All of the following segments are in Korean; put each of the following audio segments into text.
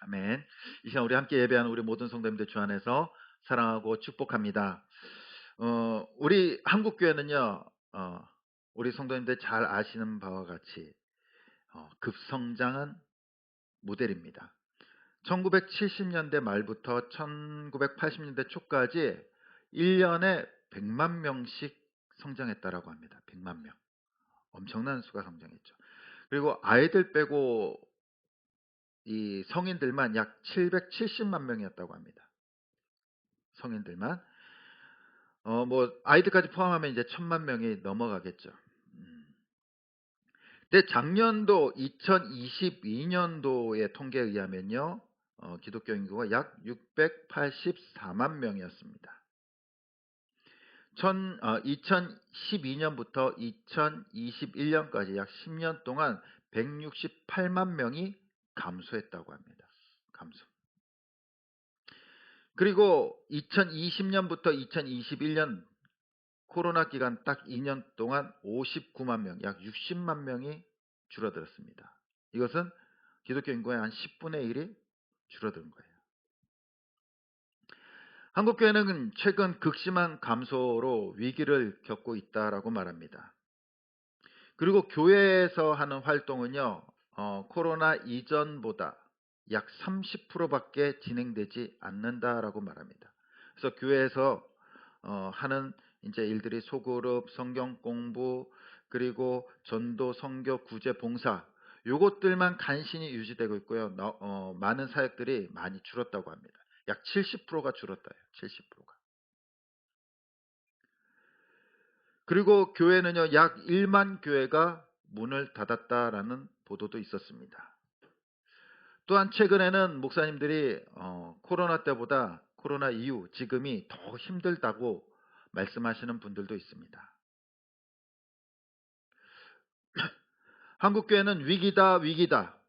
아멘. 이 시간 우리 함께 예배하는 우리 모든 성도님들 주 안에서 사랑하고 축복합니다. 우리 한국 교회는요, 우리 성도님들 잘 아시는 바와 같이 급성장한 모델입니다. 1970년대 말부터 1980년대 초까지 1년에 100만 명씩 성장했다라고 합니다. 100만 명. 엄청난 수가 성장했죠. 그리고 아이들 빼고 이 성인들만 약 770만 명이었다고 합니다. 성인들만. 뭐 아이들까지 포함하면 이제 1000만 명이 넘어가겠죠. 근데 작년도 2022년도의 통계에 의하면요. 기독교 인구가 약 684만 명이었습니다. 2012년부터 2021년까지 약 10년 동안 168만 명이 감소했다고 합니다. 감소. 그리고 2020년부터 2021년 코로나 기간 딱 2년 동안 59만 명, 약 60만 명이 줄어들었습니다. 이것은 기독교 인구의 한 10분의 1이 줄어든 거예요. 한국교회는 최근 극심한 감소로 위기를 겪고 있다라고 말합니다. 그리고 교회에서 하는 활동은요, 코로나 이전보다 약 30%밖에 진행되지 않는다라고 말합니다. 그래서 교회에서 하는 이제 일들이 소그룹, 성경 공부, 그리고 전도, 선교, 구제, 봉사 요것들만 간신히 유지되고 있고요. 많은 사역들이 많이 줄었다고 합니다. 약 70%가 줄었다요. 70%가. 그리고 교회는요, 약 1만 교회가 문을 닫았다라는 보도도 있었습니다. 또한 최근에는 목사님들이 코로나 때보다 코로나 이후 지금이 더 힘들다고 말씀하시는 분들도 있습니다. 한국교회는 위기다 위기다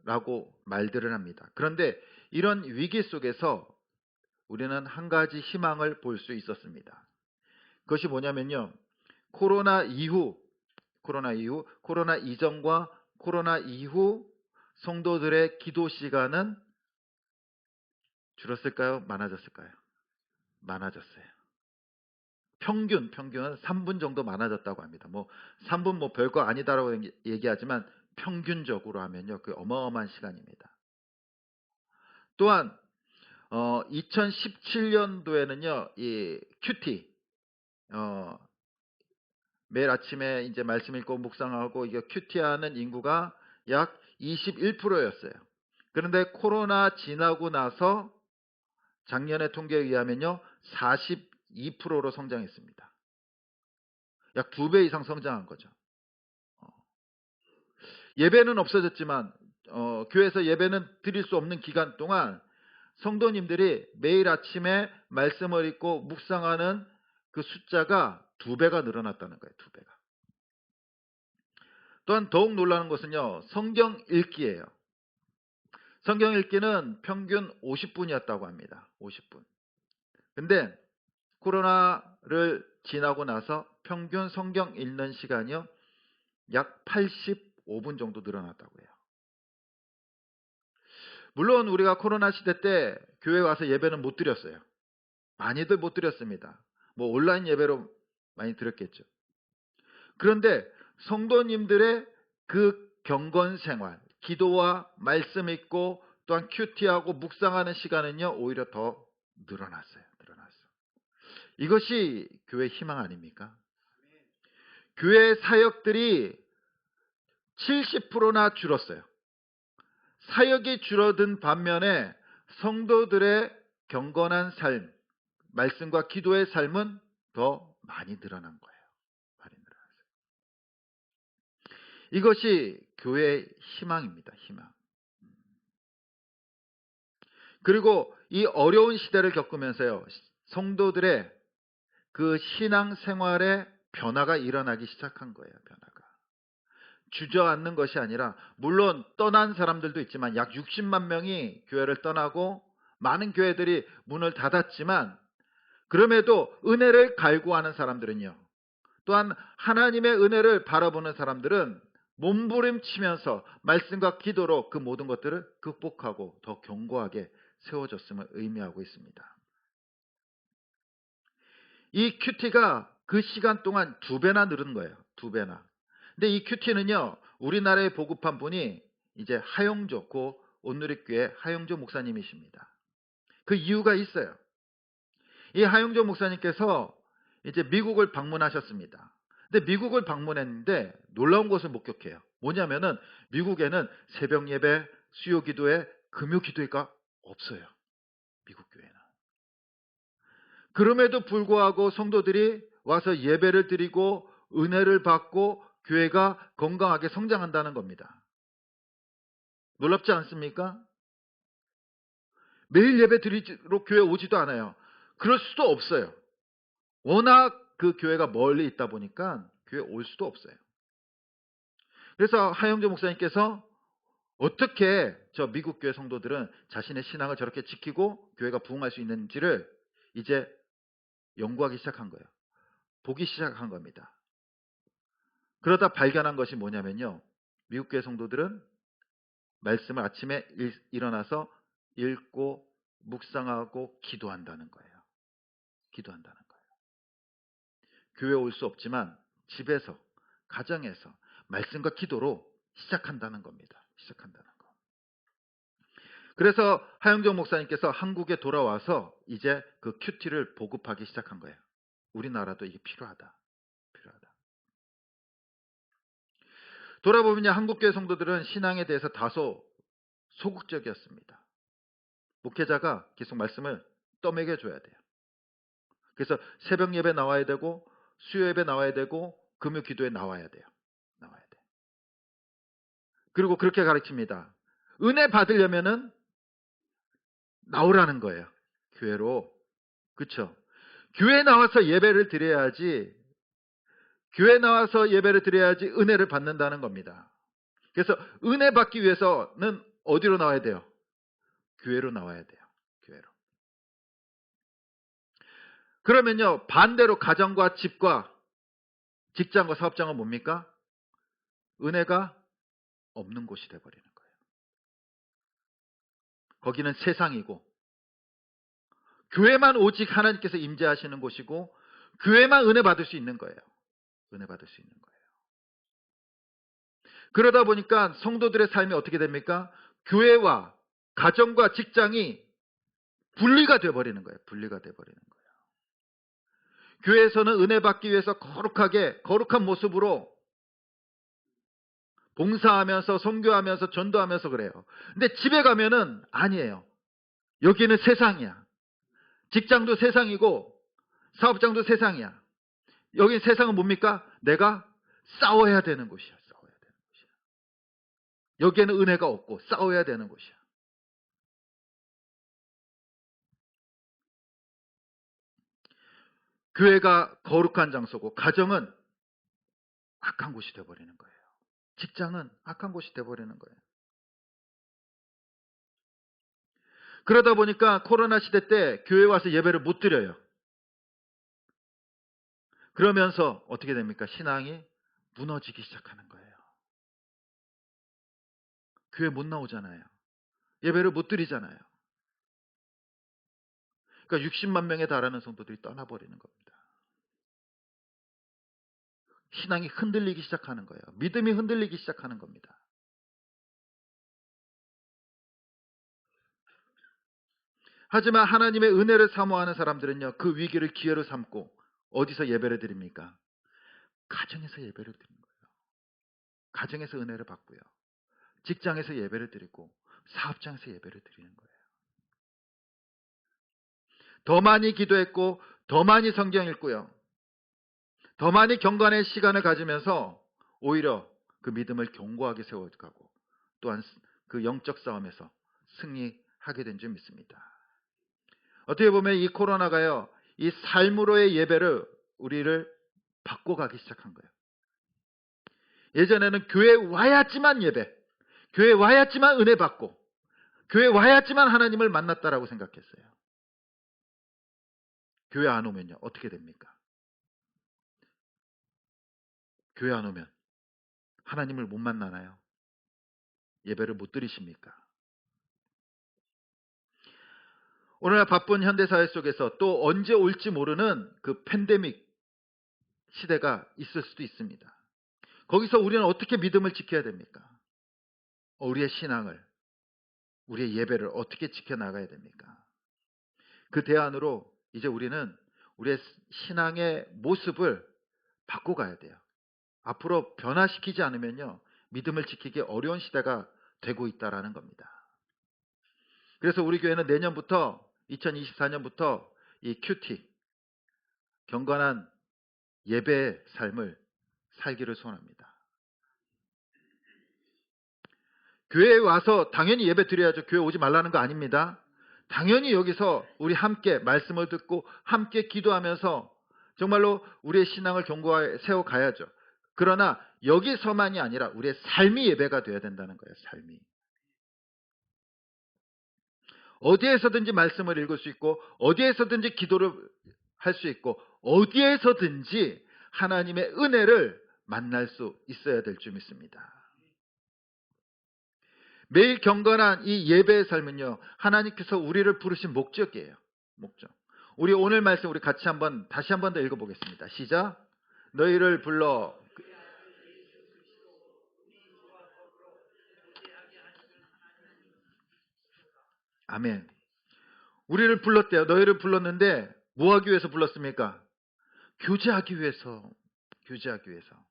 라고 말들을 합니다. 그런데 이런 위기 속에서 우리는 한 가지 희망을 볼 수 있었습니다. 그것이 뭐냐면요, 코로나 이전과 코로나 이후 성도들의 기도 시간은 줄었을까요? 많아졌을까요? 많아졌어요. 평균은 3분 정도 많아졌다고 합니다. 뭐 3분 뭐 별거 아니다라고 얘기하지만 평균적으로 하면요, 그 어마어마한 시간입니다. 또한 2017년도에는요, 이 큐티 매일 아침에 이제 말씀 읽고 묵상하고 이게 큐티하는 인구가 약 21%였어요. 그런데 코로나 지나고 나서 작년의 통계에 의하면요, 42%로 성장했습니다. 약 2배 이상 성장한 거죠. 예배는 없어졌지만 교회에서 예배는 드릴 수 없는 기간 동안 성도님들이 매일 아침에 말씀을 읽고 묵상하는 그 숫자가 2배가 늘어났다는 거예요. 2배가. 또한 더욱 놀라는 것은요, 성경 읽기예요. 성경 읽기는 평균 50분이었다고 합니다. 50분. 근데 코로나를 지나고 나서 평균 성경 읽는 시간이요, 약 85분 정도 늘어났다고 해요. 물론 우리가 코로나 시대 때 교회 와서 예배는 못 드렸어요. 많이들 못 드렸습니다. 뭐 온라인 예배로 많이 드렸겠죠. 그런데 성도님들의 그 경건 생활, 기도와 말씀 읽고 또한 큐티하고 묵상하는 시간은요, 오히려 더 늘어났어요. 이것이 교회 희망 아닙니까? 교회 사역들이 70%나 줄었어요. 사역이 줄어든 반면에 성도들의 경건한 삶, 말씀과 기도의 삶은 더 많이 늘어난 거예요. 많이 늘어났어요. 이것이 교회의 희망입니다. 희망. 그리고 이 어려운 시대를 겪으면서요, 성도들의 그 신앙 생활에 변화가 일어나기 시작한 거예요. 변화가. 주저앉는 것이 아니라, 물론 떠난 사람들도 있지만 약 60만 명이 교회를 떠나고 많은 교회들이 문을 닫았지만, 그럼에도 은혜를 갈구하는 사람들은요, 또한 하나님의 은혜를 바라보는 사람들은 몸부림치면서 말씀과 기도로 그 모든 것들을 극복하고 더 견고하게 세워졌음을 의미하고 있습니다. 이 큐티가 그 시간 동안 2배나 늘은 거예요. 2배나. 근데 이 큐티는요, 우리나라에 보급한 분이 이제 하용조, 고 온누리교회 하용조 목사님이십니다. 그 이유가 있어요. 이 하용조 목사님께서 이제 미국을 방문하셨습니다. 근데 미국을 방문했는데 놀라운 것을 목격해요. 뭐냐면은 미국에는 새벽 예배, 수요 기도회, 금요 기도회가 없어요. 미국 교회는. 그럼에도 불구하고 성도들이 와서 예배를 드리고 은혜를 받고 교회가 건강하게 성장한다는 겁니다. 놀랍지 않습니까? 매일 예배 드리러 교회 오지도 않아요. 그럴 수도 없어요. 워낙 그 교회가 멀리 있다 보니까 교회 올 수도 없어요. 그래서 하영조 목사님께서 어떻게 저 미국 교회 성도들은 자신의 신앙을 저렇게 지키고 교회가 부흥할 수 있는지를 이제 연구하기 시작한 거예요. 보기 시작한 겁니다. 그러다 발견한 것이 뭐냐면요. 미국 교회 성도들은 말씀을 아침에 일어나서 읽고 묵상하고 기도한다는 거예요. 기도한다는 거예요. 교회 올 수 없지만 집에서, 가정에서 말씀과 기도로 시작한다는 겁니다. 시작한다는 거. 그래서 하영정 목사님께서 한국에 돌아와서 이제 그 큐티를 보급하기 시작한 거예요. 우리나라도 이게 필요하다. 필요하다. 돌아보면 한국교회 성도들은 신앙에 대해서 다소 소극적이었습니다. 목회자가 계속 말씀을 떠먹여 줘야 돼요. 그래서 새벽 예배 나와야 되고 수요 예배 나와야 되고 금요 기도에 나와야 돼요. 나와야 돼. 그리고 그렇게 가르칩니다. 은혜 받으려면은 나오라는 거예요. 교회로. 그렇죠? 교회 나와서 예배를 드려야지. 교회 나와서 예배를 드려야지 은혜를 받는다는 겁니다. 그래서 은혜 받기 위해서는 어디로 나와야 돼요? 교회로 나와야 돼요. 교회로. 그러면요, 반대로 가정과 집과 직장과 사업장은 뭡니까? 은혜가 없는 곳이 되어버리는 거예요. 거기는 세상이고 교회만 오직 하나님께서 임재하시는 곳이고 교회만 은혜 받을 수 있는 거예요. 은혜 받을 수 있는 거예요. 그러다 보니까 성도들의 삶이 어떻게 됩니까? 교회와 가정과 직장이 분리가 되어버리는 거예요. 분리가 되어버리는 거예요. 교회에서는 은혜 받기 위해서 거룩한 모습으로 봉사하면서 선교하면서 전도하면서 그래요. 근데 집에 가면은 아니에요. 여기는 세상이야. 직장도 세상이고 사업장도 세상이야. 여기 세상은 뭡니까? 내가 싸워야 되는 곳이야. 싸워야 되는 곳이야. 여기에는 은혜가 없고 싸워야 되는 곳이야. 교회가 거룩한 장소고 가정은 악한 곳이 되어버리는 거예요. 직장은 악한 곳이 되어버리는 거예요. 그러다 보니까 코로나 시대 때 교회 와서 예배를 못 드려요. 그러면서 어떻게 됩니까? 신앙이 무너지기 시작하는 거예요. 교회 못 나오잖아요. 예배를 못 드리잖아요. 그러니까 60만 명에 달하는 성도들이 떠나버리는 겁니다. 신앙이 흔들리기 시작하는 거예요. 믿음이 흔들리기 시작하는 겁니다. 하지만 하나님의 은혜를 사모하는 사람들은요, 그 위기를 기회로 삼고 어디서 예배를 드립니까? 가정에서 예배를 드리는 거예요. 가정에서 은혜를 받고요. 직장에서 예배를 드리고 사업장에서 예배를 드리는 거예요. 더 많이 기도했고 더 많이 성경 읽고요. 더 많이 경건의 시간을 가지면서 오히려 그 믿음을 견고하게 세워가고 또한 그 영적 싸움에서 승리하게 된 줄 믿습니다. 어떻게 보면 이 코로나가요, 이 삶으로의 예배를 우리를 바꿔가기 시작한 거예요. 예전에는 교회 와야지만 예배, 교회 와야지만 은혜 받고, 교회 와야지만 하나님을 만났다라고 생각했어요. 교회 안 오면요, 어떻게 됩니까? 교회 안 오면 하나님을 못 만나나요? 예배를 못 드리십니까? 오늘날 바쁜 현대사회 속에서 또 언제 올지 모르는 그 팬데믹 시대가 있을 수도 있습니다. 거기서 우리는 어떻게 믿음을 지켜야 됩니까? 우리의 신앙을, 우리의 예배를 어떻게 지켜나가야 됩니까? 그 대안으로 이제 우리는 우리의 신앙의 모습을 바꿔가야 돼요. 앞으로 변화시키지 않으면요, 믿음을 지키기 어려운 시대가 되고 있다라는 겁니다. 그래서 우리 교회는 내년부터 2024년부터 이 큐티, 경건한 예배의 삶을 살기를 소원합니다. 교회에 와서 당연히 예배 드려야죠. 교회 오지 말라는 거 아닙니다. 당연히 여기서 우리 함께 말씀을 듣고 함께 기도하면서 정말로 우리의 신앙을 견고하게 세워가야죠. 그러나 여기서만이 아니라 우리의 삶이 예배가 되어야 된다는 거예요. 삶이. 어디에서든지 말씀을 읽을 수 있고 어디에서든지 기도를 할 수 있고 어디에서든지 하나님의 은혜를 만날 수 있어야 될 줄 믿습니다. 매일 경건한 이 예배의 삶은요, 하나님께서 우리를 부르신 목적이에요. 목적. 우리 오늘 말씀 우리 같이 다시 한번 더 읽어보겠습니다. 시작. 너희를 불러. 아멘. 우리를 불렀대요. 너희를 불렀는데 뭐 하기 위해서 불렀습니까? 교제하기 위해서. 교제하기 위해서.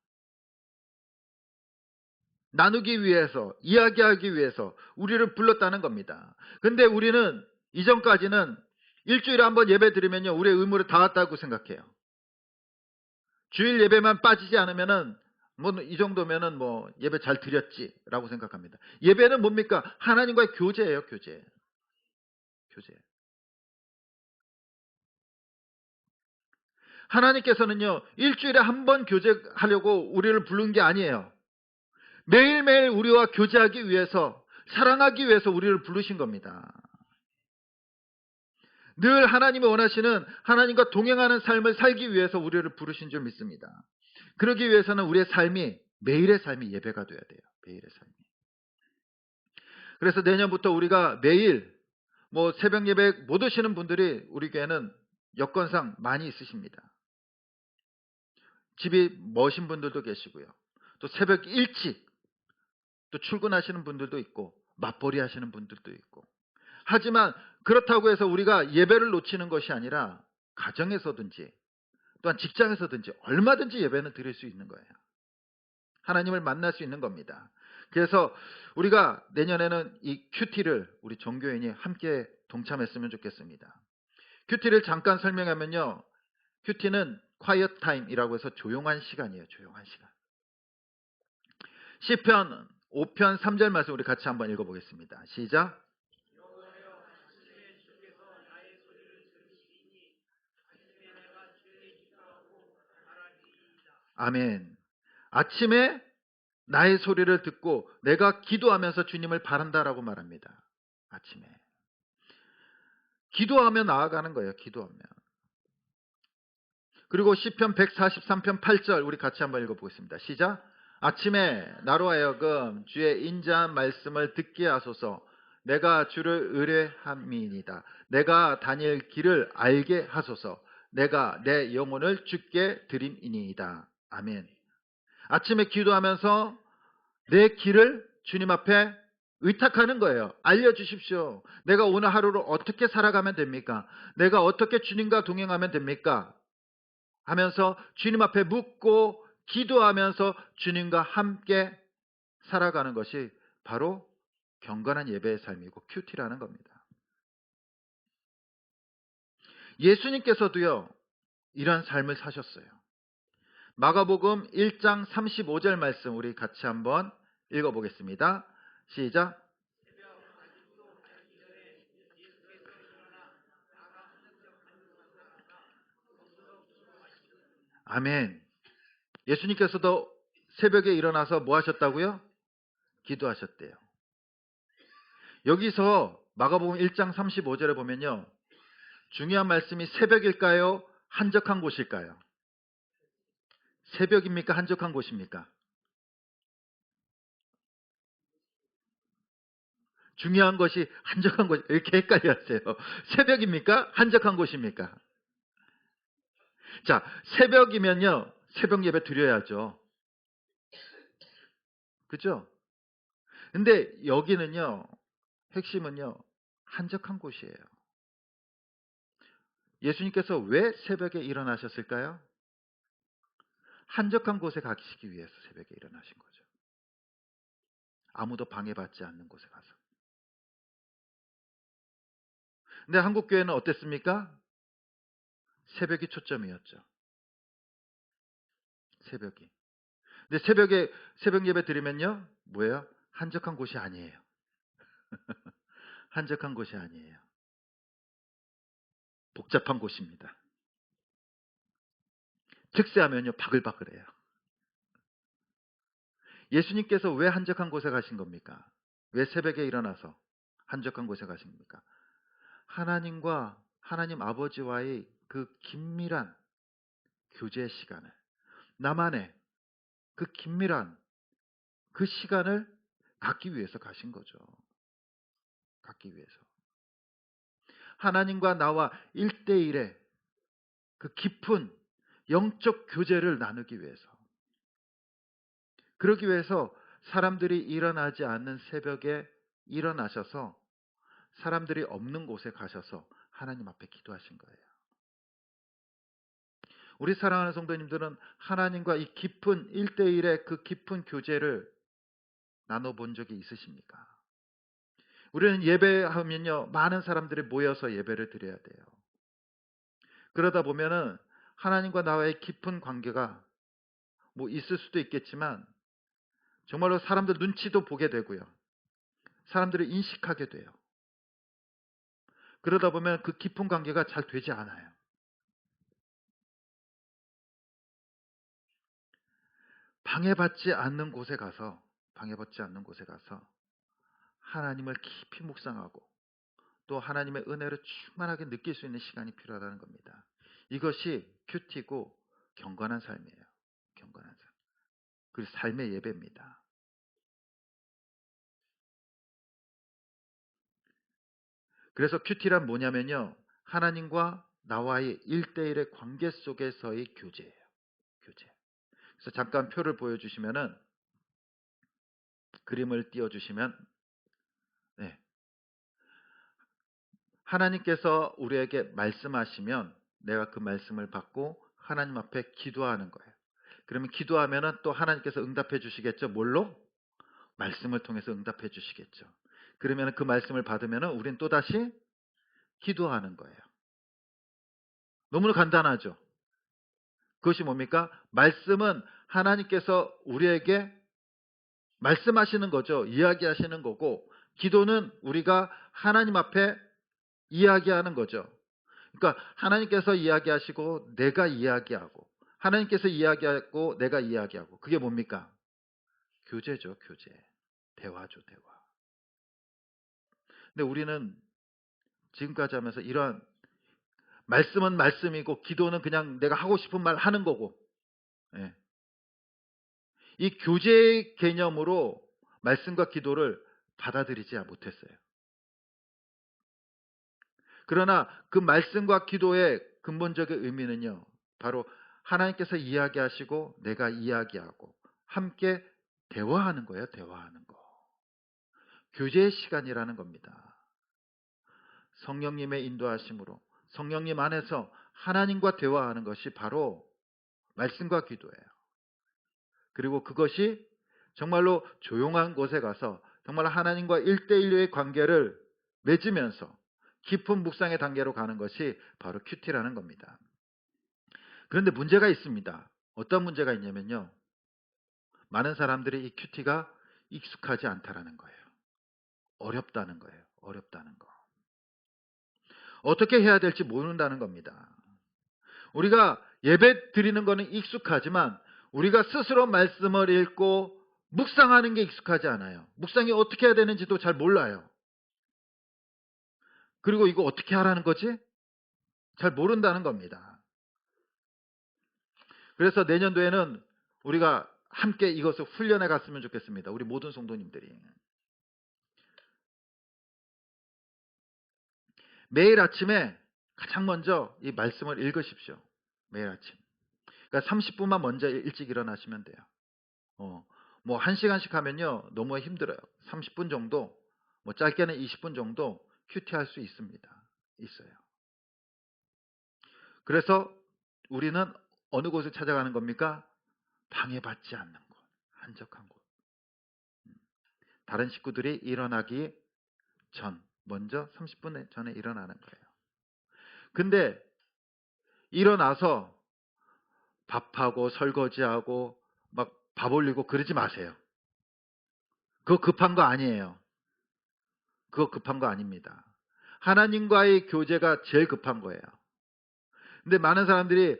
나누기 위해서, 이야기하기 위해서 우리를 불렀다는 겁니다. 근데 우리는 이전까지는 일주일에 한번 예배 드리면요, 우리의 의무를 다 왔다고 생각해요. 주일 예배만 빠지지 않으면은 뭐 이 정도면은 뭐 예배 잘 드렸지라고 생각합니다. 예배는 뭡니까? 하나님과의 교제예요, 교제. 교제. 하나님께서는요, 일주일에 한 번 교제하려고 우리를 부른 게 아니에요. 매일매일 우리와 교제하기 위해서, 사랑하기 위해서 우리를 부르신 겁니다. 늘 하나님이 원하시는 하나님과 동행하는 삶을 살기 위해서 우리를 부르신 줄 믿습니다. 그러기 위해서는 우리의 삶이, 매일의 삶이 예배가 돼야 돼요. 매일의 삶이. 그래서 내년부터 우리가 매일 뭐 새벽 예배 못 오시는 분들이 우리 교회는 여건상 많이 있으십니다. 집이 머신 분들도 계시고요. 또 새벽 일찍 또 출근하시는 분들도 있고 맞벌이 하시는 분들도 있고. 하지만 그렇다고 해서 우리가 예배를 놓치는 것이 아니라 가정에서든지 또한 직장에서든지 얼마든지 예배는 드릴 수 있는 거예요. 하나님을 만날 수 있는 겁니다. 그래서 우리가 내년에는 이 큐티를 우리 종교인이 함께 동참했으면 좋겠습니다. 큐티를 잠깐 설명하면요, 큐티는 quiet time이라고 해서 조용한 시간이에요. 조용한 시간. 시편 5편 3절 말씀 우리 같이 한번 읽어보겠습니다. 시작. 아멘. 아침에 나의 소리를 듣고 내가 기도하면서 주님을 바란다라고 말합니다. 아침에. 기도하며 나아가는 거예요. 기도하며. 그리고 시편 143편 8절 우리 같이 한번 읽어보겠습니다. 시작. 아침에 나로 하여금 주의 인자한 말씀을 듣게 하소서. 내가 주를 의뢰함이니이다. 내가 다닐 길을 알게 하소서. 내가 내 영혼을 주께 드림이니이다. 아멘. 아침에 기도하면서 내 길을 주님 앞에 의탁하는 거예요. 알려주십시오. 내가 오늘 하루를 어떻게 살아가면 됩니까? 내가 어떻게 주님과 동행하면 됩니까? 하면서 주님 앞에 묻고 기도하면서 주님과 함께 살아가는 것이 바로 경건한 예배의 삶이고 큐티라는 겁니다. 예수님께서도요, 이런 삶을 사셨어요. 마가복음 1장 35절 말씀 우리 같이 한번 읽어보겠습니다. 시작. 아멘. 예수님께서도 새벽에 일어나서 뭐 하셨다고요? 기도하셨대요. 여기서 마가복음 1장 35절에 보면요, 중요한 말씀이 새벽일까요? 한적한 곳일까요? 새벽입니까? 한적한 곳입니까? 중요한 것이 한적한 곳, 이렇게 헷갈려 하세요. 새벽입니까? 한적한 곳입니까? 자, 새벽이면요, 새벽 예배 드려야죠. 그죠? 근데 여기는요, 핵심은요, 한적한 곳이에요. 예수님께서 왜 새벽에 일어나셨을까요? 한적한 곳에 가시기 위해서 새벽에 일어나신 거죠. 아무도 방해받지 않는 곳에 가서. 근데 한국 교회는 어땠습니까? 새벽이 초점이었죠. 새벽이. 근데 새벽에 새벽 예배 드리면요, 뭐예요? 한적한 곳이 아니에요. 한적한 곳이 아니에요. 복잡한 곳입니다. 특세하면요, 바글바글해요. 예수님께서 왜 한적한 곳에 가신 겁니까? 왜 새벽에 일어나서 한적한 곳에 가신 겁니까? 하나님과 하나님 아버지와의 그 긴밀한 교제 시간을, 나만의 그 긴밀한 그 시간을 갖기 위해서 가신 거죠. 갖기 위해서. 하나님과 나와 1대1의 그 깊은 영적 교제를 나누기 위해서. 그러기 위해서 사람들이 일어나지 않는 새벽에 일어나셔서 사람들이 없는 곳에 가셔서 하나님 앞에 기도하신 거예요. 우리 사랑하는 성도님들은 하나님과 이 깊은 1대1의 그 깊은 교제를 나눠본 적이 있으십니까? 우리는 예배하면요, 많은 사람들이 모여서 예배를 드려야 돼요. 그러다 보면은 하나님과 나와의 깊은 관계가 뭐 있을 수도 있겠지만 정말로 사람들 눈치도 보게 되고요. 사람들을 인식하게 돼요. 그러다 보면 그 깊은 관계가 잘 되지 않아요. 방해받지 않는 곳에 가서 하나님을 깊이 묵상하고 또 하나님의 은혜를 충만하게 느낄 수 있는 시간이 필요하다는 겁니다. 이것이 큐티고 경건한 삶이에요. 경건한 삶. 그리고 삶의 예배입니다. 그래서 큐티란 뭐냐면요, 하나님과 나와의 1대1의 관계 속에서의 교제예요. 교제. 그래서 잠깐 표를 보여주시면은, 그림을 띄워주시면, 네. 하나님께서 우리에게 말씀하시면 내가 그 말씀을 받고 하나님 앞에 기도하는 거예요. 그러면 기도하면은 또 하나님께서 응답해 주시겠죠. 뭘로? 말씀을 통해서 응답해 주시겠죠. 그러면 그 말씀을 받으면은 우린 또 다시 기도하는 거예요. 너무나 간단하죠. 그것이 뭡니까? 말씀은 하나님께서 우리에게 말씀하시는 거죠. 이야기하시는 거고, 기도는 우리가 하나님 앞에 이야기하는 거죠. 그러니까 하나님께서 이야기하시고 내가 이야기하고, 하나님께서 이야기하고 내가 이야기하고, 그게 뭡니까? 교제죠, 교제. 대화죠, 대화. 근데 우리는 지금까지 하면서 이러한, 말씀은 말씀이고 기도는 그냥 내가 하고 싶은 말 하는 거고, 예. 이 교제의 개념으로 말씀과 기도를 받아들이지 못했어요. 그러나 그 말씀과 기도의 근본적인 의미는요, 바로 하나님께서 이야기하시고 내가 이야기하고 함께 대화하는 거예요. 대화하는 거. 교제의 시간이라는 겁니다. 성령님의 인도하심으로 성령님 안에서 하나님과 대화하는 것이 바로 말씀과 기도예요. 그리고 그것이 정말로 조용한 곳에 가서 정말 하나님과 1대1의 관계를 맺으면서 깊은 묵상의 단계로 가는 것이 바로 큐티라는 겁니다. 그런데 문제가 있습니다. 어떤 문제가 있냐면요, 많은 사람들이 이 큐티가 익숙하지 않다라는 거예요. 어렵다는 거예요. 어렵다는 거. 어떻게 해야 될지 모른다는 겁니다. 우리가 예배 드리는 거는 익숙하지만 우리가 스스로 말씀을 읽고 묵상하는 게 익숙하지 않아요. 묵상이 어떻게 해야 되는지도 잘 몰라요. 그리고 이거 어떻게 하라는 거지? 잘 모른다는 겁니다. 그래서 내년도에는 우리가 함께 이것을 훈련해 갔으면 좋겠습니다. 우리 모든 성도님들이. 매일 아침에 가장 먼저 이 말씀을 읽으십시오. 매일 아침. 그러니까 30분만 먼저 일찍 일어나시면 돼요. 뭐 1시간씩 하면요 너무 힘들어요. 30분 정도, 뭐 짧게는 20분 정도 큐티할 수 있어요. 그래서 우리는 어느 곳을 찾아가는 겁니까? 방해받지 않는 곳, 한적한 곳. 다른 식구들이 일어나기 먼저 30분 전에 일어나는 거예요. 근데 일어나서 밥하고 설거지하고 막 밥 올리고 그러지 마세요. 그거 급한 거 아니에요. 그거 급한 거 아닙니다. 하나님과의 교제가 제일 급한 거예요. 근데 많은 사람들이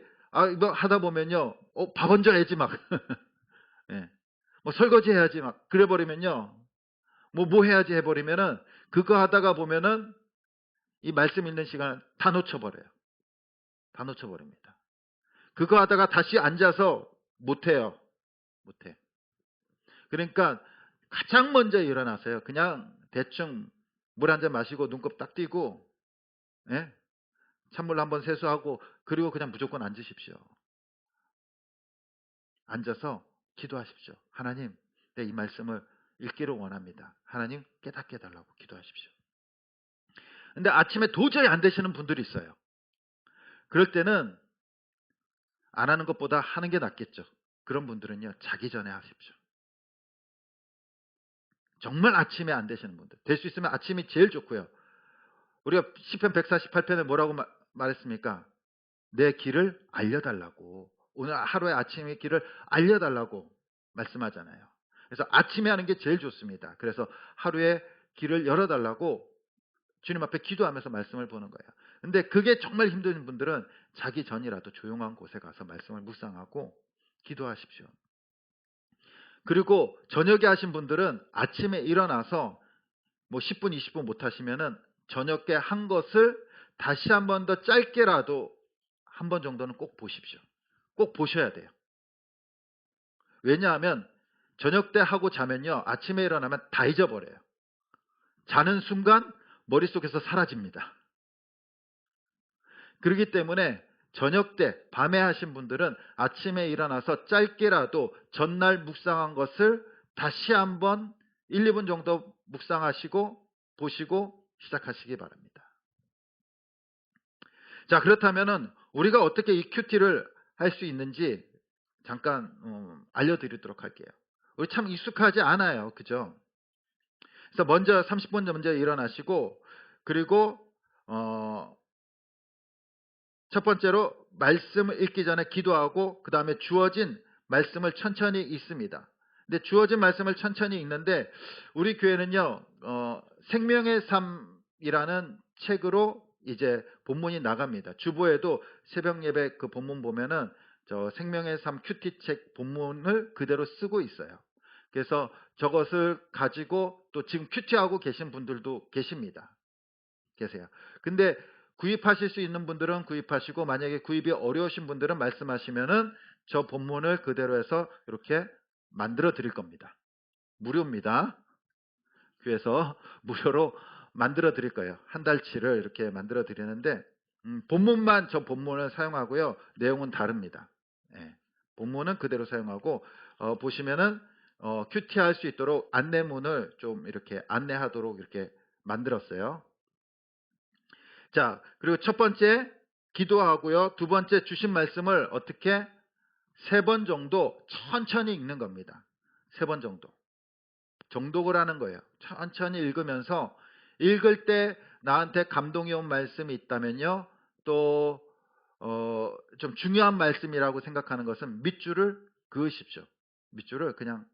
이거 하다 보면요, 밥 얹어야지 막, 예. 뭐 설거지 해야지 막 그래 버리면요, 뭐 해야지 해버리면은 그거 하다가 보면은 이 말씀 읽는 시간을 다 놓쳐버려요. 다 놓쳐버립니다. 그거 하다가 다시 앉아서 못해요. 못해. 그러니까 가장 먼저 일어나세요. 그냥 대충 물 한 잔 마시고 눈곱 딱 띄고, 예? 찬물 한번 세수하고 그리고 그냥 무조건 앉으십시오. 앉아서 기도하십시오. 하나님, 내 이 말씀을 읽기를 원합니다. 하나님 깨닫게 해달라고 기도하십시오. 근데 아침에 도저히 안 되시는 분들이 있어요. 그럴 때는 안 하는 것보다 하는 게 낫겠죠. 그런 분들은요, 자기 전에 하십시오. 정말 아침에 안 되시는 분들. 될 수 있으면 아침이 제일 좋고요. 우리가 시편 148편에 뭐라고 말했습니까? 내 길을 알려달라고. 오늘 하루의 아침의 길을 알려달라고 말씀하잖아요. 그래서 아침에 하는 게 제일 좋습니다. 그래서 하루의 길을 열어달라고 주님 앞에 기도하면서 말씀을 보는 거예요. 근데 그게 정말 힘든 분들은 자기 전이라도 조용한 곳에 가서 말씀을 묵상하고 기도하십시오. 그리고 저녁에 하신 분들은 아침에 일어나서 뭐 10분, 20분 못 하시면은 저녁에 한 것을 다시 한 번 더 짧게라도 한 번 정도는 꼭 보십시오. 꼭 보셔야 돼요. 왜냐하면 저녁 때 하고 자면요, 아침에 일어나면 다 잊어버려요. 자는 순간 머릿속에서 사라집니다. 그렇기 때문에 저녁 때 밤에 하신 분들은 아침에 일어나서 짧게라도 전날 묵상한 것을 다시 한번 1, 2분 정도 묵상하시고 보시고 시작하시기 바랍니다. 자, 그렇다면은 우리가 어떻게 이 큐티를 할 수 있는지 잠깐 알려드리도록 할게요. 우리 참 익숙하지 않아요. 그죠? 그래서 먼저 30분 먼저 일어나시고, 그리고 첫 번째로 말씀을 읽기 전에 기도하고 그 다음에 주어진 말씀을 천천히 읽습니다. 근데 주어진 말씀을 천천히 읽는데 우리 교회는요, 생명의 삶이라는 책으로 이제 본문이 나갑니다. 주보에도 새벽 예배 그 본문 보면은 저 생명의 삶 큐티 책 본문을 그대로 쓰고 있어요. 그래서 저것을 가지고 또 지금 큐티하고 계신 분들도 계세요. 근데 구입하실 수 있는 분들은 구입하시고, 만약에 구입이 어려우신 분들은 말씀하시면은 저 본문을 그대로 해서 이렇게 만들어 드릴 겁니다. 무료입니다. 그래서 무료로 만들어 드릴 거예요. 한 달치를 이렇게 만들어 드리는데 본문만 저 본문을 사용하고요. 내용은 다릅니다. 예, 본문은 그대로 사용하고 보시면은 큐티할 수 있도록 안내문을 좀 이렇게 안내하도록 이렇게 만들었어요. 자, 그리고 첫 번째 기도하고요. 두 번째 주신 말씀을 어떻게 3번 정도 천천히 읽는 겁니다. 3번 정도. 정독을 하는 거예요. 천천히 읽으면서 읽을 때 나한테 감동이 온 말씀이 있다면요. 또 좀 중요한 말씀이라고 생각하는 것은 밑줄을 그으십시오. 밑줄을 그냥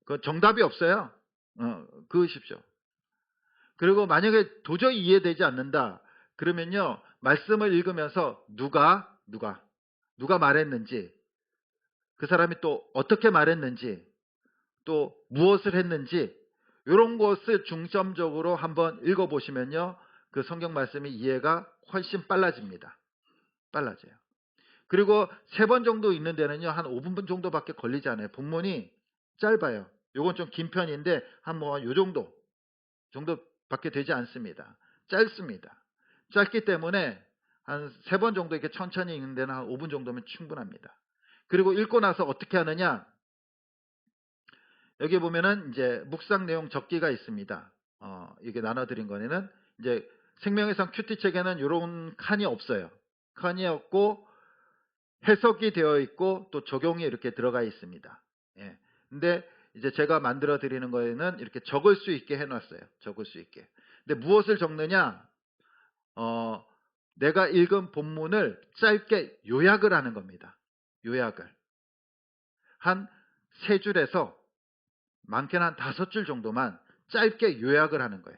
그 정답이 없어요. 그으십시오. 그리고 만약에 도저히 이해되지 않는다. 그러면요, 말씀을 읽으면서 누가 말했는지, 그 사람이 또 어떻게 말했는지, 또 무엇을 했는지, 이런 것을 중점적으로 한번 읽어보시면요, 그 성경 말씀이 이해가 훨씬 빨라집니다. 빨라져요. 그리고 3번 정도 읽는 데는요, 한 5분 정도밖에 걸리지 않아요. 본문이 짧아요. 요건 좀 긴 편인데, 한 뭐 요 정도밖에 되지 않습니다. 짧습니다. 짧기 때문에 한 3번 정도 이렇게 천천히 읽는 데는 한 5분 정도면 충분합니다. 그리고 읽고 나서 어떻게 하느냐? 여기 보면은 이제 묵상 내용 적기가 있습니다. 이게 나눠드린 거에는 이제 생명의 상 큐티 책에는 이런 칸이 없어요. 칸이 없고 해석이 되어 있고 또 적용이 이렇게 들어가 있습니다. 예. 근데 이제 제가 만들어 드리는 거에는 이렇게 적을 수 있게 해놨어요. 적을 수 있게. 근데 무엇을 적느냐? 내가 읽은 본문을 짧게 요약을 하는 겁니다. 요약을. 한 3줄에서 많게는 한 5줄 정도만 짧게 요약을 하는 거예요.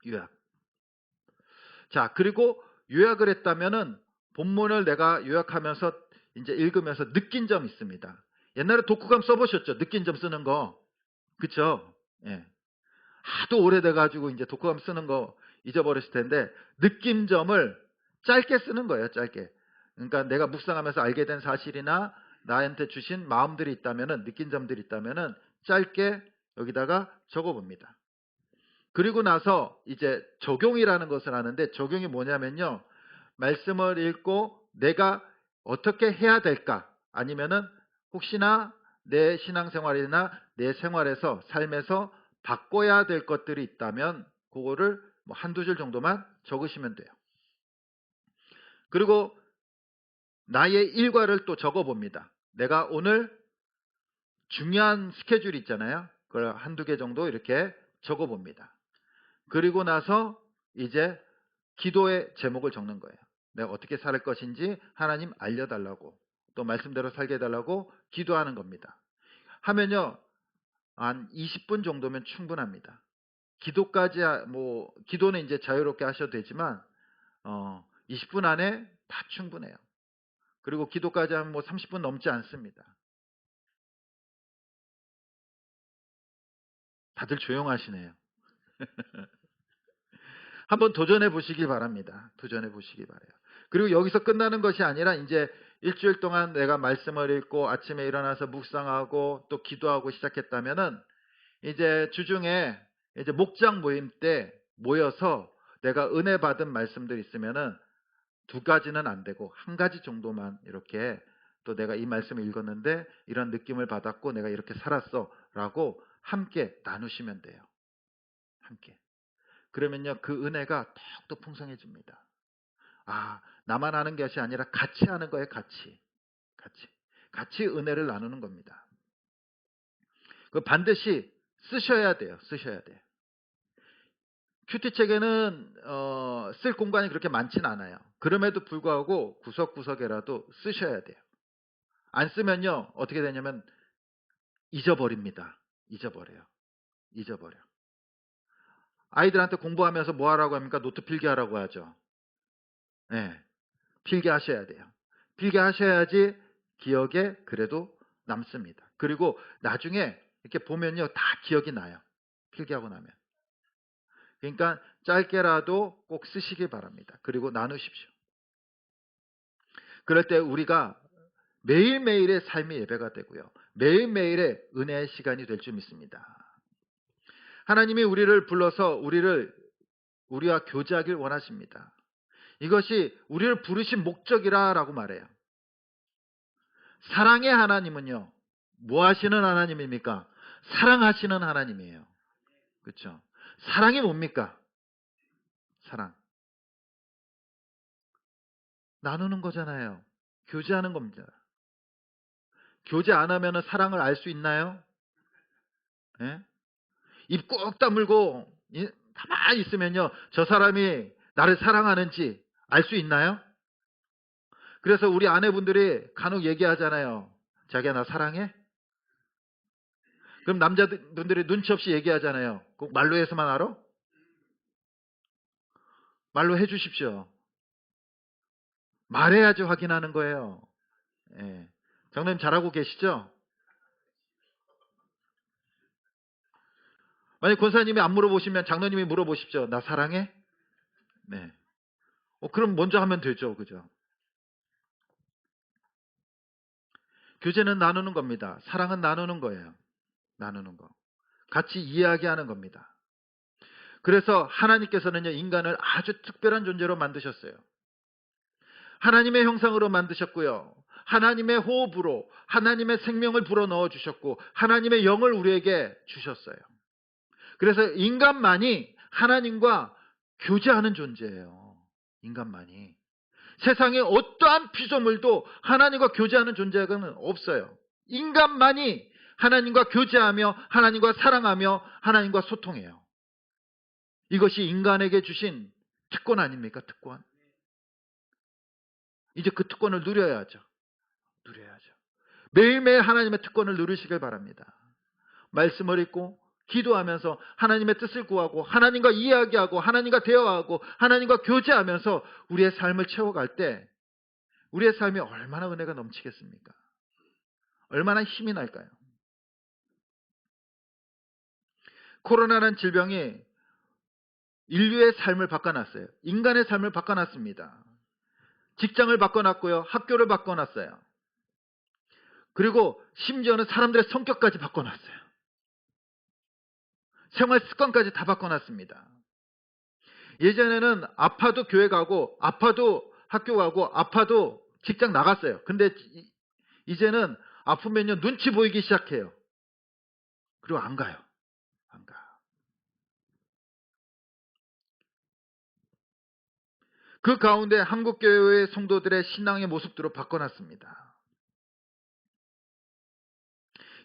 요약. 자, 그리고 요약을 했다면은 본문을 내가 요약하면서 이제 읽으면서 느낀 점 있습니다. 옛날에 독후감 써보셨죠? 느낀 점 쓰는 거. 그쵸? 예. 하도 오래돼가지고 이제 독후감 쓰는 거 잊어버렸을 텐데, 느낀 점을 짧게 쓰는 거예요, 짧게. 그러니까 내가 묵상하면서 알게 된 사실이나 나한테 주신 마음들이 있다면은, 느낀 점들이 있다면은 짧게 여기다가 적어봅니다. 그리고 나서 이제 적용이라는 것을 하는데, 적용이 뭐냐면요, 말씀을 읽고 내가 어떻게 해야 될까, 아니면은 혹시나 내 신앙생활이나 내 생활에서 삶에서 바꿔야 될 것들이 있다면 그거를 뭐 한두 줄 정도만 적으시면 돼요. 그리고 나의 일과를 또 적어봅니다. 내가 오늘 중요한 스케줄이 있잖아요. 그걸 한두 개 정도 이렇게 적어봅니다. 그리고 나서 이제 기도의 제목을 적는 거예요. 내가 어떻게 살 것인지 하나님 알려달라고, 또 말씀대로 살게 해달라고 기도하는 겁니다. 하면요, 한 20분 정도면 충분합니다. 기도까지 기도는 이제 자유롭게 하셔도 되지만 20분 안에 다 충분해요. 그리고 기도까지 하면 뭐 30분 넘지 않습니다. 다들 조용하시네요. 한번 도전해 보시기 바랍니다. 도전해 보시기 바라요. 그리고 여기서 끝나는 것이 아니라 이제 일주일 동안 내가 말씀을 읽고 아침에 일어나서 묵상하고 또 기도하고 시작했다면은 이제 주중에 이제 목장 모임 때 모여서 내가 은혜 받은 말씀들 있으면은 2가지는 안 되고 1가지 정도만 이렇게, 또 내가 이 말씀을 읽었는데 이런 느낌을 받았고 내가 이렇게 살았어 라고 함께 나누시면 돼요. 함께. 그러면요, 그 은혜가 더욱더 풍성해집니다. 나만 하는 것이 아니라 같이 하는 거예요. 같이 은혜를 나누는 겁니다. 그 반드시 쓰셔야 돼요. 큐티책에는 쓸 공간이 그렇게 많진 않아요. 그럼에도 불구하고 구석구석에라도 쓰셔야 돼요. 안 쓰면요, 어떻게 되냐면 잊어버립니다. 잊어버려. 아이들한테 공부하면서 뭐 하라고 합니까? 노트 필기하라고 하죠. 네, 필기하셔야 돼요. 필기하셔야지 기억에 그래도 남습니다. 그리고 나중에 이렇게 보면요, 다 기억이 나요. 필기하고 나면. 그러니까 짧게라도 꼭 쓰시기 바랍니다. 그리고 나누십시오. 그럴 때 우리가 매일매일의 삶의 예배가 되고요, 매일매일의 은혜의 시간이 될 줄 믿습니다. 하나님이 우리를 불러서 우리와 교제하길 원하십니다. 이것이 우리를 부르신 목적이라고 말해요. 사랑의 하나님은요, 뭐 하시는 하나님입니까? 사랑하시는 하나님이에요. 그렇죠? 사랑이 뭡니까? 사랑. 나누는 거잖아요. 교제하는 겁니다. 교제 안 하면 사랑을 알 수 있나요? 예? 입 꾹 다물고 가만히 있으면요, 저 사람이 나를 사랑하는지 알 수 있나요? 그래서 우리 아내분들이 간혹 얘기하잖아요. 자기야, 나 사랑해? 그럼 남자분들이 눈치 없이 얘기하잖아요. 꼭 말로 해서만 알아? 말로 해주십시오. 말해야지 확인하는 거예요. 예. 장로님 잘하고 계시죠? 만약 권사님이 안 물어보시면 장로님이 물어보십시오. 나 사랑해? 네. 그럼 먼저 하면 되죠. 그죠? 교제는 나누는 겁니다. 사랑은 나누는 거예요. 나누는 거. 같이 이야기하는 겁니다. 그래서 하나님께서는요, 인간을 아주 특별한 존재로 만드셨어요. 하나님의 형상으로 만드셨고요. 하나님의 호흡으로 하나님의 생명을 불어넣어 주셨고 하나님의 영을 우리에게 주셨어요. 그래서 인간만이 하나님과 교제하는 존재예요. 인간만이. 세상에 어떠한 피조물도 하나님과 교제하는 존재가 없어요. 인간만이 하나님과 교제하며 하나님과 사랑하며 하나님과 소통해요. 이것이 인간에게 주신 특권 아닙니까? 특권. 이제 그 특권을 누려야죠. 매일매일 하나님의 특권을 누리시길 바랍니다. 말씀을 읽고 기도하면서 하나님의 뜻을 구하고 하나님과 이야기하고 하나님과 대화하고 하나님과 교제하면서 우리의 삶을 채워갈 때 우리의 삶이 얼마나 은혜가 넘치겠습니까? 얼마나 힘이 날까요? 코로나라는 질병이 인류의 삶을 바꿔놨어요. 인간의 삶을 바꿔놨습니다. 직장을 바꿔놨고요. 학교를 바꿔놨어요. 그리고 심지어는 사람들의 성격까지 바꿔놨어요. 생활 습관까지 다 바꿔놨습니다. 예전에는 아파도 교회 가고 아파도 학교 가고 아파도 직장 나갔어요. 근데 이제는 아프면요 눈치 보이기 시작해요. 그리고 안 가요. 그 가운데 한국교회의 성도들의 신앙의 모습들로 바꿔놨습니다.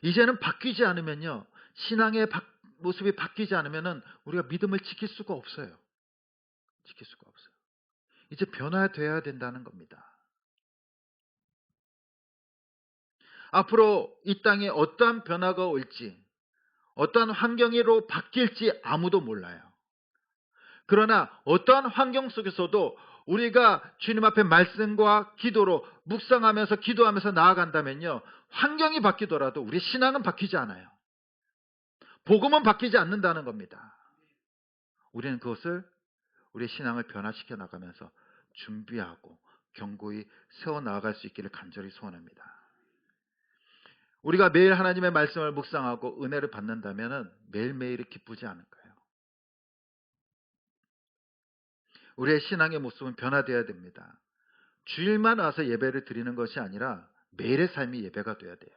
이제는 바뀌지 않으면요, 신앙의 모습이 바뀌지 않으면 우리가 믿음을 지킬 수가 없어요. 이제 변화돼야 된다는 겁니다. 앞으로 이 땅에 어떠한 변화가 올지, 어떠한 환경으로 바뀔지 아무도 몰라요. 그러나 어떠한 환경 속에서도 우리가 주님 앞에 말씀과 기도로 묵상하면서 기도하면서 나아간다면요, 환경이 바뀌더라도 우리 신앙은 바뀌지 않아요. 복음은 바뀌지 않는다는 겁니다. 우리는 그것을 우리 신앙을 변화시켜 나가면서 준비하고 견고히 세워 나아갈 수 있기를 간절히 소원합니다. 우리가 매일 하나님의 말씀을 묵상하고 은혜를 받는다면 매일매일이 기쁘지 않을까요? 우리의 신앙의 모습은 변화되어야 됩니다. 주일만 와서 예배를 드리는 것이 아니라 매일의 삶이 예배가 되어야 돼요.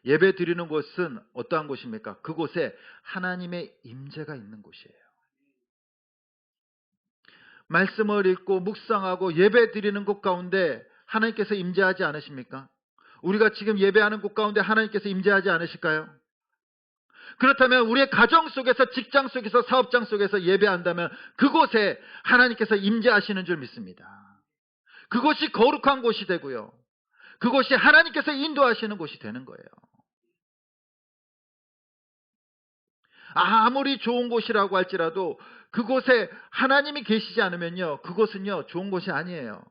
예배 드리는 곳은 어떠한 곳입니까? 그곳에 하나님의 임재가 있는 곳이에요. 말씀을 읽고 묵상하고 예배 드리는 곳 가운데 하나님께서 임재하지 않으십니까? 우리가 지금 예배하는 곳 가운데 하나님께서 임재하지 않으실까요? 그렇다면 우리의 가정 속에서, 직장 속에서, 사업장 속에서 예배한다면 그곳에 하나님께서 임재하시는 줄 믿습니다. 그곳이 거룩한 곳이 되고요, 그곳이 하나님께서 인도하시는 곳이 되는 거예요. 아무리 좋은 곳이라고 할지라도 그곳에 하나님이 계시지 않으면요, 그곳은요 좋은 곳이 아니에요.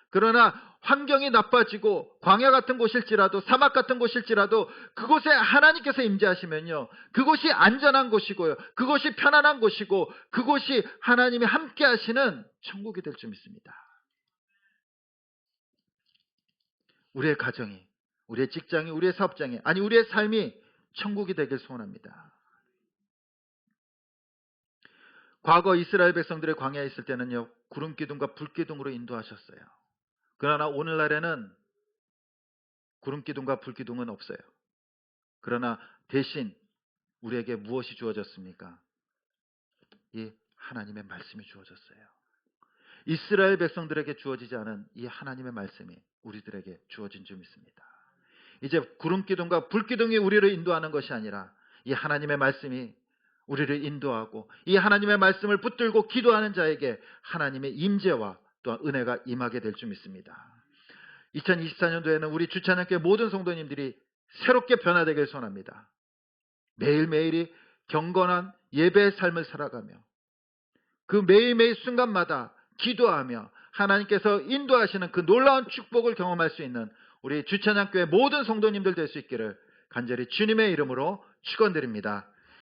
그러나 환경이 나빠지고 광야 같은 곳일지라도 사막 같은 곳일지라도 그곳에 하나님께서 임재하시면요, 그곳이 안전한 곳이고요, 그곳이 편안한 곳이고 그곳이 하나님이 함께 하시는 천국이 될 줄 믿습니다. 우리의 가정이, 우리의 직장이, 우리의 사업장이, 아니 우리의 삶이 천국이 되길 소원합니다. 과거 이스라엘 백성들의 광야에 있을 때는요, 구름 기둥과 불 기둥으로 인도하셨어요. 그러나 오늘날에는 구름 기둥과 불 기둥은 없어요. 그러나 대신 우리에게 무엇이 주어졌습니까? 이 하나님의 말씀이 주어졌어요. 이스라엘 백성들에게 주어지지 않은 이 하나님의 말씀이 우리들에게 주어진 줄 믿습니다. 이제 구름 기둥과 불 기둥이 우리를 인도하는 것이 아니라 이 하나님의 말씀이 우리를 인도하고 이 하나님의 말씀을 붙들고 기도하는 자에게 하나님의 임재와 또한 은혜가 임하게 될 줄 믿습니다. 2024년도에는 우리 주찬양교회 모든 성도님들이 새롭게 변화되길 소원합니다. 매일매일이 경건한 예배의 삶을 살아가며 그 매일매일 순간마다 기도하며 하나님께서 인도하시는 그 놀라운 축복을 경험할 수 있는 우리 주찬양교회 모든 성도님들 될 수 있기를 간절히 주님의 이름으로 축원드립니다.